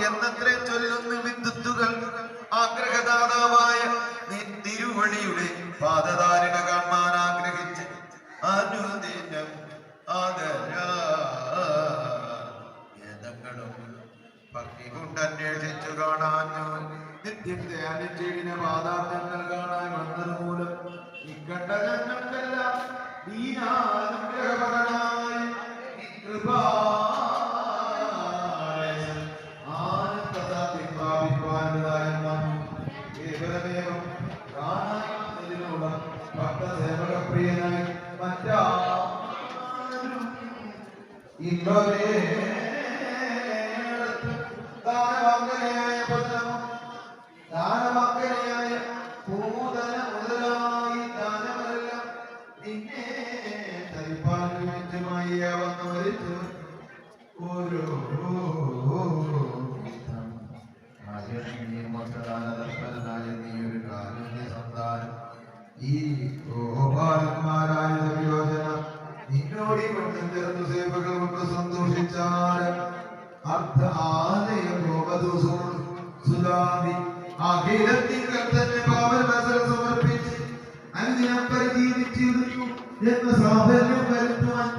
എന്നത്രേ ചൊല്ലുന്നു വിദ്യുത്തുകൾ. ആഗ്രഹദാതാവായ തിരുവഴിയുടെ പാദധാരണ കാണാൻ ആഗ്രഹിച്ച് അനുദിനം ആദരങ്ങളും ഭക്തി കൊണ്ട് അന്വേഷിച്ചു കാണാഞ്ഞു. നിത്യം ധ്യാനം ചെയ്തിന് പാദാർത്ഥങ്ങൾ കാണാൻ വന്നത് മൂലം ഇക്കണ്ട ജന്മങ്ങളെല്ലാം ദീനാനുഗ്രഹപരനായ ഭക്തസേവകപ്രിയനായി മറ്റാരും ദാനവാങ്കനയായ പദനവും ദാനവാങ്കനയായ പൂതന മുതലായി ദാനമെല്ലാം നിന്നെ ധരിപ്പാൻ നിമിത്തമായി വന്നു വരിച്ചു. ഓരോ ദർശനായ നീയൊരു കാരുണ്യ സന്താനം ഈ ഗോപാലന്മാരായ സംയോജന നിന്നോടി പെണ്ണും ചേർന്ന് സേവകൾ കൊണ്ട് സന്തോഷിച്ചാൽ അർത്ഥ ആലയ സുലാമി അഖിലത്തിങ്കൽ തന്നെ പാവന മത്സരം സമർപ്പിച്ച് അനുദിനം പരിജീവിച്ചിരുന്നു എന്ന സാഫല്യം വരുത്തുവാൻ